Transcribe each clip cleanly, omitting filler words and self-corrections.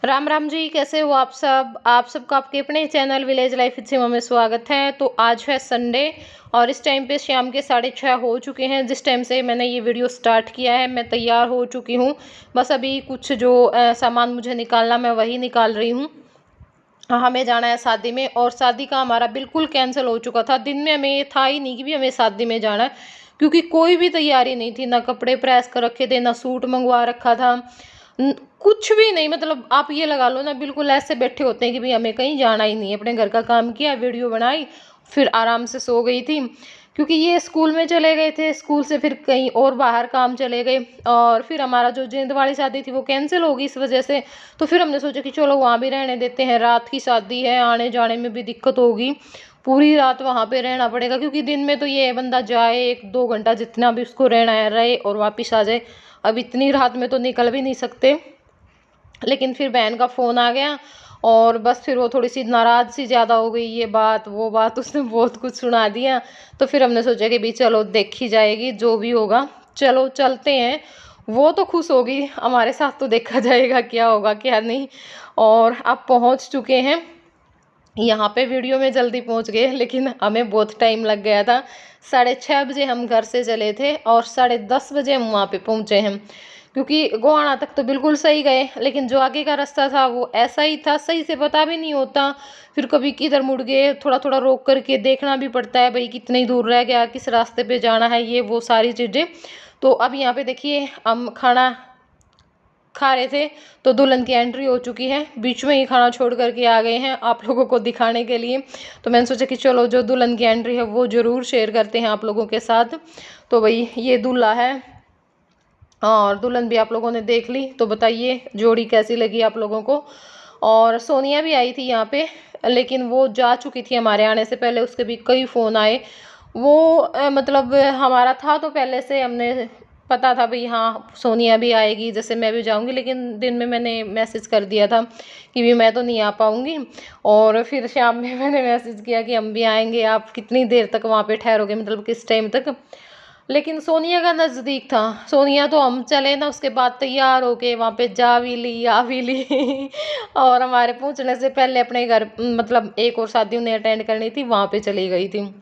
राम राम जी, कैसे हो आप सब। आप सबका आपके अपने चैनल विलेज लाइफ सिमा में स्वागत है। तो आज है संडे और इस टाइम पे शाम के 6:30 हो चुके हैं। जिस टाइम से मैंने ये वीडियो स्टार्ट किया है मैं तैयार हो चुकी हूँ। बस अभी कुछ जो सामान मुझे निकालना मैं वही निकाल रही हूँ। हमें जाना है शादी में और शादी का हमारा बिल्कुल कैंसिल हो चुका था। दिन में हमें ये था ही नहीं कि भी हमें शादी में जाना है, क्योंकि कोई भी तैयारी नहीं थी। ना कपड़े प्रेस कर रखे थे, ना सूट मंगवा रखा था, कुछ भी नहीं। मतलब आप ये लगा लो ना, बिल्कुल ऐसे बैठे होते हैं कि भाई हमें कहीं जाना ही नहीं है। अपने घर का काम किया, वीडियो बनाई, फिर आराम से सो गई थी। क्योंकि ये स्कूल में चले गए थे, स्कूल से फिर कहीं और बाहर काम चले गए और फिर हमारा जो जिंद वाली शादी थी वो कैंसिल होगी इस वजह से। तो फिर हमने सोचा कि चलो वहाँ भी रहने देते हैं। रात की शादी है, आने जाने में भी दिक्कत होगी, पूरी रात वहाँ पे रहना पड़ेगा। क्योंकि दिन में तो ये बंदा जाए 1-2 घंटा जितना भी उसको रहना है रहे और वापस आ जाए। अब इतनी रात में तो निकल भी नहीं सकते। लेकिन फिर बहन का फ़ोन आ गया और बस फिर वो थोड़ी सी नाराज़ सी ज़्यादा हो गई, ये बात वो बात उसने बहुत कुछ सुना दिया। तो फिर हमने सोचा कि भी चलो देखी जाएगी, जो भी होगा चलो चलते हैं। वो तो खुश होगी, हमारे साथ तो देखा जाएगा क्या होगा क्या नहीं। और अब पहुंच चुके हैं यहाँ पे। वीडियो में जल्दी पहुंच गए लेकिन हमें बहुत टाइम लग गया था। 6:30 बजे हम घर से चले थे और 10:30 बजे हम वहाँ पे पहुँचे हैं। क्योंकि गोहाना तक तो बिल्कुल सही गए, लेकिन जो आगे का रास्ता था वो ऐसा ही था, सही से पता भी नहीं होता। फिर कभी किधर मुड़ गए, थोड़ा थोड़ा रोक करके देखना भी पड़ता है भाई कितनी दूर रह गया, किस रास्ते पे जाना है, ये वो सारी चीज़ें। तो अब यहाँ पे देखिए हम खाना खा रहे थे तो दुल्हन की एंट्री हो चुकी है। बीच में ही खाना छोड़ करके आ गए हैं आप लोगों को दिखाने के लिए। तो मैंने सोचा कि चलो जो दुल्हन की एंट्री है वो ज़रूर शेयर करते हैं आप लोगों के साथ। तो भाई ये दूल्हा है और दुल्हन भी आप लोगों ने देख ली। तो बताइए जोड़ी कैसी लगी आप लोगों को। और सोनिया भी आई थी यहाँ पे, लेकिन वो जा चुकी थी हमारे आने से पहले। उसके भी कई फ़ोन आए। वो मतलब हमारा था तो पहले से हमने पता था भाई हाँ सोनिया भी आएगी, जैसे मैं भी जाऊंगी। लेकिन दिन में मैंने मैसेज कर दिया था कि भी मैं तो नहीं आ पाऊंगी। और फिर शाम में मैंने मैसेज किया कि हम भी आएंगे, आप कितनी देर तक वहाँ पे ठहरोगे, मतलब किस टाइम तक। लेकिन सोनिया का नज़दीक था। सोनिया तो हम चले ना उसके बाद तैयार होके वहाँ पे जा भी ली आ भी ली और हमारे पहुँचने से पहले अपने घर मतलब एक और शादी उन्हें अटेंड करनी थी, वहाँ पे चली गई थी।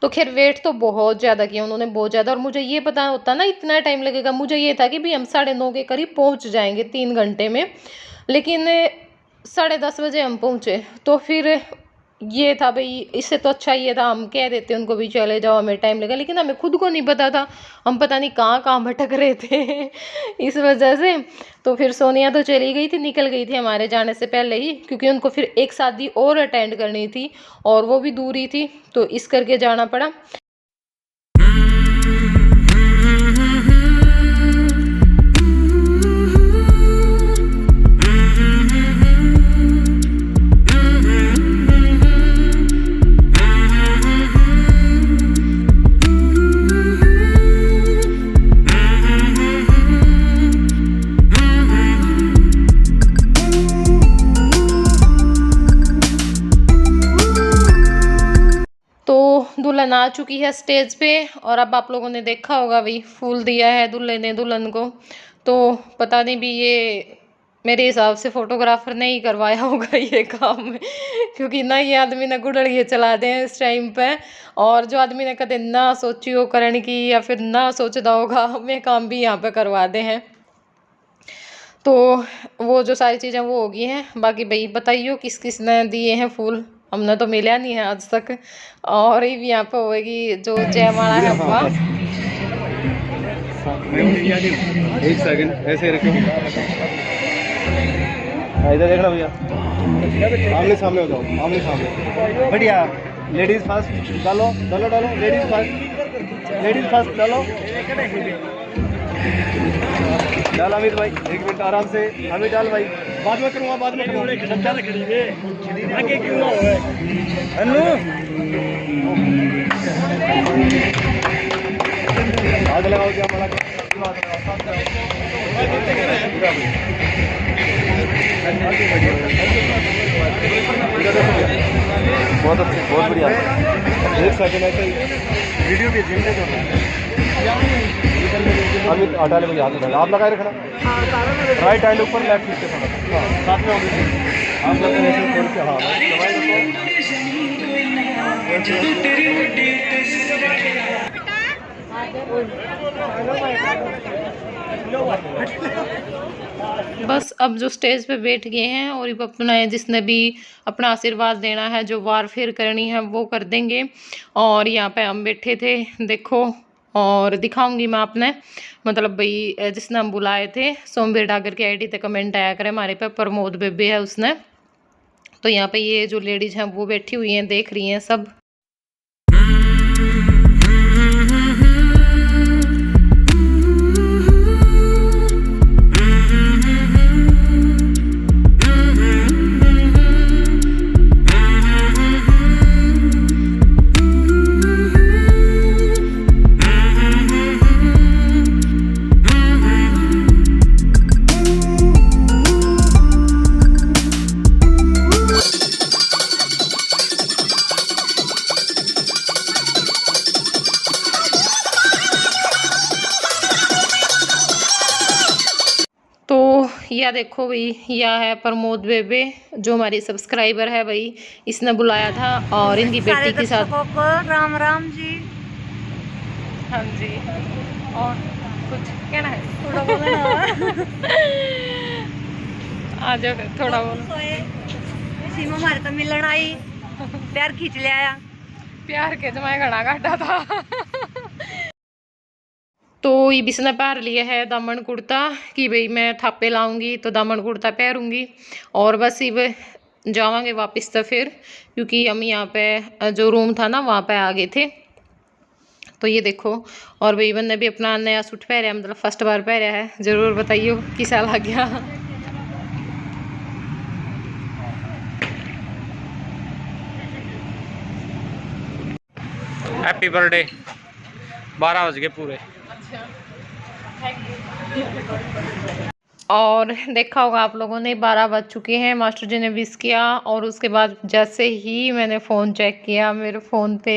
तो खैर वेट तो बहुत ज़्यादा किया उन्होंने, बहुत ज़्यादा। और मुझे ये पता होता ना इतना टाइम लगेगा, मुझे ये था कि भी हम 9:30 के करीब पहुँच जाएंगे 3 घंटे में। लेकिन 10:30 बजे हम पहुँचे। तो फिर ये था भाई, इससे तो अच्छा ये था हम कह देते उनको भी चले जाओ हमें टाइम लगा। लेकिन हमें खुद को नहीं पता था, हम पता नहीं कहाँ कहाँ भटक रहे थे इस वजह से। तो फिर सोनिया तो चली गई थी, निकल गई थी हमारे जाने से पहले ही, क्योंकि उनको फिर एक शादी और अटेंड करनी थी और वो भी दूरी थी, तो इस करके जाना पड़ा। दुल्हन आ चुकी है स्टेज पे और अब आप लोगों ने देखा होगा भाई फूल दिया है दूल्हे ने दुल्हन को। तो पता नहीं भी ये मेरे हिसाब से फोटोग्राफर ने ही करवाया होगा ये काम क्योंकि ना ये आदमी ने गुड़ड़िए चला दे इस टाइम पे। और जो आदमी ने कदे ना सोची हो करने की या फिर ना सोचता होगा वे काम भी यहाँ पे करवा दे हैं। तो वो जो सारी चीज़ें वो होगी हैं। बाकी भाई बताइए किस किस ने दिए हैं फूल, हमने तो मिला नहीं है आज तक। और ये भी यहाँ पे होगी जो जयमाला है वहाँ। एक सेकंड ऐसे रखो, इधर देखना भैया, आमने सामने हो जाओ, आमने सामने। बढ़िया, लेडीज फर्स्ट डालो डालो डालो, लेडीज फर्स्ट डालो। डाल अमित भाई, 1 मिनट आराम से अमित डाल भाई, बाद में करूँगा बाद में आगे क्यों आग लगाओ क्या मला बहुत अच्छे, बहुत बढ़िया। 1 सेकंड ऐसे वीडियो भी जिंदे अमित हटा ले, मुझे हाथ लगा, आप लगाए रखना। राइट हैंड ऊपर, लेफ्ट पीछे थोड़ा, हाँ साथ में होगी। आप लोग ऐसे थोड़ी सी, हाँ दवाई बस अब जो स्टेज पे बैठ गए हैं और ये अपना है, जिसने भी अपना आशीर्वाद देना है, जो वार फेर करनी है वो कर देंगे। और यहाँ पे हम बैठे थे, देखो, और दिखाऊंगी मैं आपने, मतलब भाई जिसने हम बुलाए थे, सोमवीर डागर की आईडी पे कमेंट आया करे हमारे पे, प्रमोद बेबे है उसने। तो यहाँ पे ये जो लेडीज हैं वो बैठी हुई हैं, देख रही हैं सब। तो यह देखो भाई, यह है प्रमोद बेबे, जो हमारी सब्सक्राइबर है भाई, इसने बुलाया था और इनकी बेटी के साथ। राम राम जी। हाँ जी, और कुछ कहना है? थोड़ा बोलो आ जाओ फिर, थोड़ा बोलो। सीमा हमारे तो मिलन आई, प्यार खींच लिया, प्यार के जमाए घड़ा काटा था। तो ये बिसने पहन लिया है दामन कुर्ता कि भाई मैं थापे लाऊंगी तो दामन कुर्ता पहनूंगी, और बस ये जावांगे वापस तो फिर, क्योंकि हम यहाँ पे जो रूम था ना वहाँ पे आ गए थे। तो ये देखो, और भाई बन ने भी अपना नया सूट पहना, मतलब फर्स्ट बार पहना है। ज़रूर बताइए किसा लग गया। Happy birthday. 12 बज गए पूरे। और देखा होगा आप लोगों ने, 12 बज चुके हैं, मास्टर जी ने विश किया, और उसके बाद जैसे ही मैंने फ़ोन चेक किया, मेरे फ़ोन पे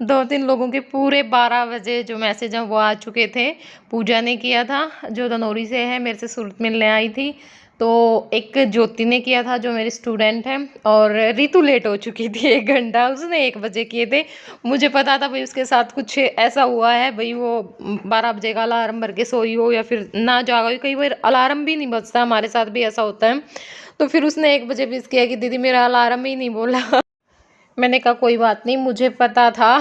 2-3 लोगों के पूरे 12 बजे जो मैसेज हैं वो आ चुके थे। पूजा ने किया था, जो धनौरी से है, मेरे से सूरत मिलने आई थी। तो एक ज्योति ने किया था, जो मेरी स्टूडेंट है, और रितु लेट हो चुकी थी 1 घंटा, उसने 1 बजे किए थे। मुझे पता था भाई उसके साथ कुछ ऐसा हुआ है, भाई वो 12 बजे का अलार्म भर के सोई हो या फिर ना जागा हो, कई बार अलार्म भी नहीं बजता, हमारे साथ भी ऐसा होता है। तो फिर उसने 1 बजे विश किया कि दीदी मेरा अलार्म ही नहीं बोला। मैंने कहा कोई बात नहीं, मुझे पता था।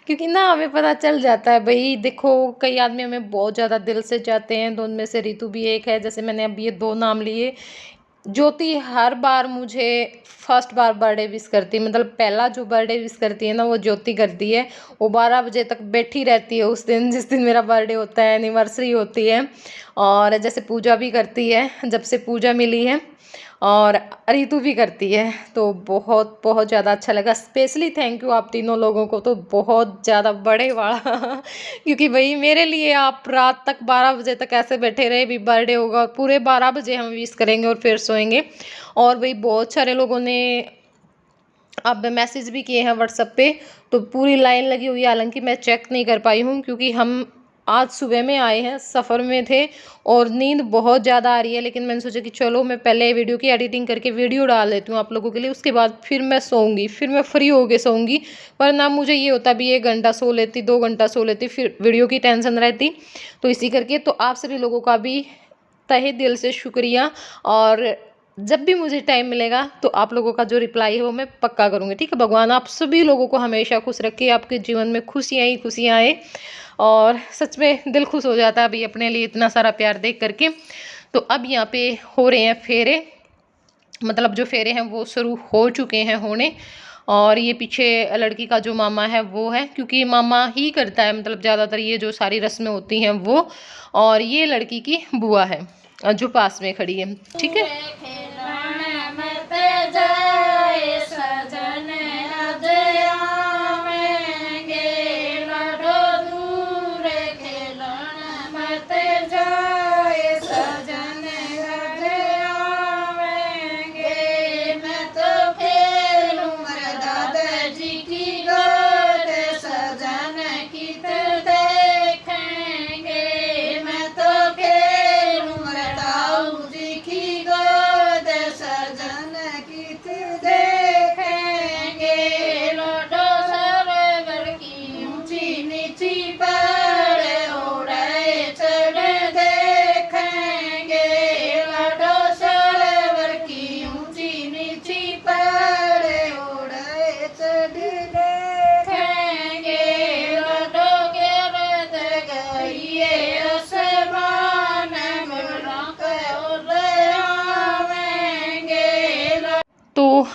क्योंकि ना हमें पता चल जाता है भाई, देखो कई आदमी हमें बहुत ज़्यादा दिल से चाहते हैं, तो उनमें से रितु भी एक है। जैसे मैंने अब ये 2 नाम लिए। ज्योति हर बार मुझे फर्स्ट बार बर्थडे विश करती है, मतलब पहला जो बर्थडे विश करती है ना वो ज्योति करती है। वो 12 बजे तक बैठी रहती है उस दिन, जिस दिन मेरा बर्थडे होता है, एनिवर्सरी होती है। और जैसे पूजा भी करती है, जब से पूजा मिली है, और रितु भी करती है। तो बहुत बहुत ज़्यादा अच्छा लगा। स्पेशली थैंक यू आप तीनों लोगों को, तो बहुत ज़्यादा बड़े वाला। क्योंकि भाई मेरे लिए आप रात तक 12 बजे तक ऐसे बैठे रहे, भी बर्थडे होगा और पूरे 12 बजे हम विश करेंगे और फिर सोएंगे। और भाई बहुत सारे लोगों ने अब मैसेज भी किए हैं व्हाट्सएप पे, तो पूरी लाइन लगी हुई है। हालांकि मैं चेक नहीं कर पाई हूँ, क्योंकि हम आज सुबह में आए हैं, सफ़र में थे और नींद बहुत ज़्यादा आ रही है। लेकिन मैंने सोचा कि चलो मैं पहले वीडियो की एडिटिंग करके वीडियो डाल देती हूँ आप लोगों के लिए, उसके बाद फिर मैं सोऊंगी, फिर मैं फ्री होके सोऊंगी। वरना मुझे ये होता भी 1 घंटा सो लेती, 2 घंटा सो लेती, फिर वीडियो की टेंशन रहती। तो इसी करके तो आप सभी लोगों का भी तहे दिल से शुक्रिया, और जब भी मुझे टाइम मिलेगा तो आप लोगों का जो रिप्लाई है वो मैं पक्का करूँगी, ठीक है। भगवान आप सभी लोगों को हमेशा खुश रखे, आपके जीवन में खुशियाँ ही खुशियाँ आए। और सच में दिल खुश हो जाता है अभी अपने लिए इतना सारा प्यार देख करके। तो अब यहाँ पे हो रहे हैं फेरे, मतलब जो फेरे हैं वो शुरू हो चुके हैं होने। और ये पीछे लड़की का जो मामा है वो है, क्योंकि मामा ही करता है, मतलब ज़्यादातर ये जो सारी रस्में होती हैं वो। और ये लड़की की बुआ है जो पास में खड़ी है, ठीक है।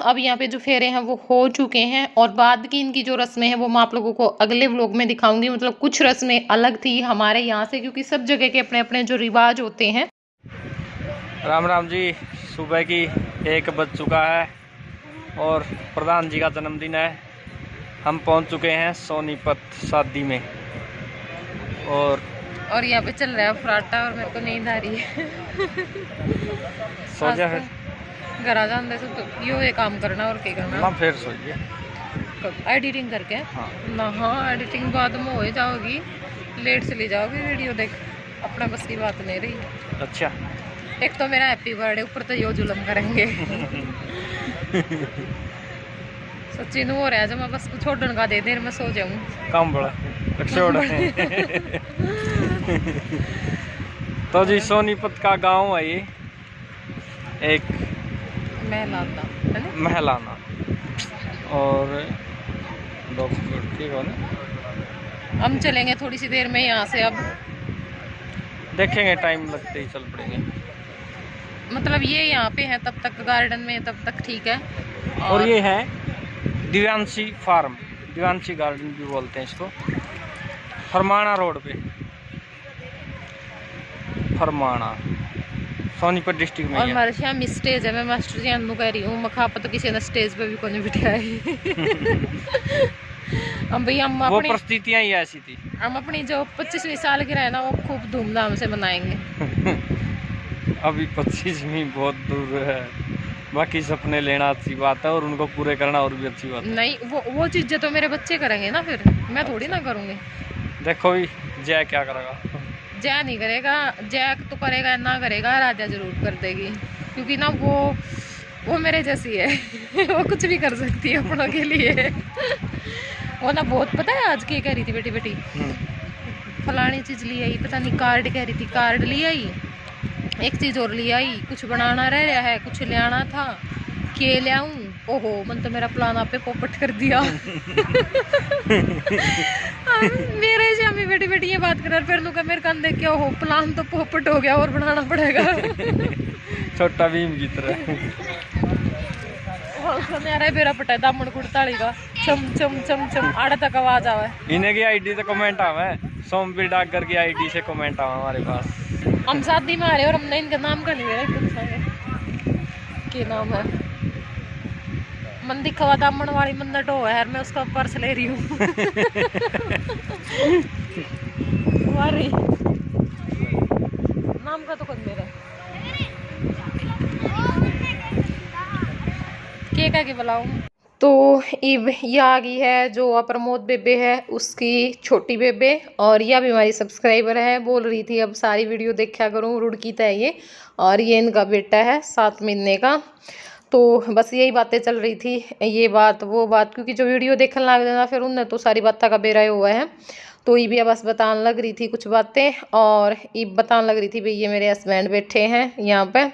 अब यहाँ पे जो फेरे हैं वो हो चुके हैं और बाद की इनकी जो रस्में हैं वो मैं आप लोगों को अगले व्लॉग में दिखाऊंगी। मतलब कुछ रस्में अलग थी हमारे यहाँ से, क्योंकि सब जगह के अपने अपने जो रिवाज होते हैं। राम राम जी, सुबह की 1 बज चुका है और प्रधान जी का जन्मदिन है। हम पहुंच चुके हैं सोनीपत शादी में और यहाँ पे चल रहा है फराटा और मेरे को नींद आ रही है। सो जा फिर घर आ जाने से तो यो ये काम करना और क्या करना। ना फिर सोइए एडिटिंग करके। हाँ ना हाँ, एडिटिंग बाद में हो जाओगी, लेट चली जाओगी वीडियो देख, अपना बस की बात नहीं रही। अच्छा, एक तो मेरा हैप्पी बर्थडे, ऊपर तो यो जुलम करेंगे। सच्ची नु हो रहा है, जब मैं बस छोड़ने का दे देर में सो जाऊं। काम बड़ा छोड़। तो जी सोनीपत का गांव है ये, एक महलाना और हम चलेंगे थोड़ी सी देर में यहाँ से। अब देखेंगे, टाइम लगते ही चल पड़ेंगे। मतलब ये यहाँ पे है तब तक गार्डन में, तब तक ठीक है। और ये है दिव्यांशी फार्म, दिव्यांशी गार्डन भी बोलते हैं इसको, फरमाना रोड पे, फरमाना सोनीपत डिस्ट्रिक्ट में। और हमारे शाम स्टेज है, मैं मास्टर जी अनु कह रही हूँ, मखापा तो किसी ने स्टेज पे भी कोई बिठाया है। हम भाई हम वो अपनी परिस्थितियाँ ही ऐसी थी। हम अपनी जो 25वीं साल की रहे ना वो खूब धूमधाम से मनाएंगे। अभी 25वीं बहुत दूर है, बाकी सपने लेना अच्छी बात है और उनको पूरे करना और भी अच्छी बात है। नहीं, वो चीजें तो मेरे बच्चे करेंगे ना, फिर मैं थोड़ी ना करूँगी। देखो भी जय क्या करेगा। जय नहीं करेगा, जय तो करेगा ना करेगा, राजा जरूर कर देगी, क्योंकि ना वो मेरे जैसी है। वो कुछ भी कर सकती है अपनों के लिए। वो ना बहुत, पता है आज की कह रही थी बेटी फलानी चीज ली आई, पता नहीं कार्ड कह रही थी, कार्ड ली आई, एक चीज और ली आई, कुछ बनाना रह रहा है, कुछ ले आना था, के ले आऊं, ओहो मन तो मेरा प्लान आप पे पोपट कर दिया। मेरे से हमें बेटी ये बात कर, फिर लुका मेरे कान देख के, ओहो प्लान तो पोपट हो गया और बनाना पड़ेगा। छोटा भीम की तरह। मेरा बेरा पटा दामन कुड़ताली का चम चम चम चम आड़ा तक आवाज आवे। इन्हें की आईडी से कमेंट आवे, सोमवीर डाकघर की आईडी से कमेंट आवा हमारे पास। हम शादी में आ रहे और हमने इनका नाम का नहीं ले, क्या नाम है, मन दिखा दामन वाली मंदट हो है, मैं उसका पर्स ले रही हूँ। नाम का तो खुद मेरा क्या के बुलाऊं। तो इब ये आ गई है जो प्रमोद बेबे है उसकी छोटी बेबे, और यह भी हमारी सब्सक्राइबर है, बोल रही थी अब सारी वीडियो देखा करूँ, रुड़की है ये, और ये इनका बेटा है 7 महीने का। तो बस यही बातें चल रही थी, ये बात वो बात, क्योंकि जो वीडियो देखने लग जाना फिर उनने तो सारी बातें का बेरा हुआ है। तो ये भी बस बताने लग रही थी कुछ बातें, और ये बताने लग रही थी भाई ये मेरे हस्बैंड बैठे हैं यहाँ पे,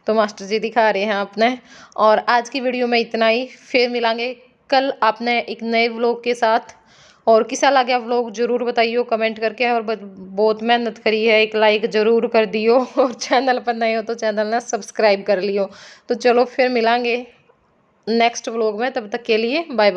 तो मास्टर जी दिखा रहे हैं आपने। और आज की वीडियो में इतना ही, फिर मिलेंगे कल आपने एक नए व्लॉग के साथ। और कैसा लगा व्लॉग ज़रूर बताइए कमेंट करके, और बहुत मेहनत करी है, एक लाइक ज़रूर कर दियो, और चैनल पर नए हो तो चैनल ना सब्सक्राइब कर लियो। तो चलो फिर मिलेंगे नेक्स्ट व्लॉग में, तब तक के लिए बाय बाय।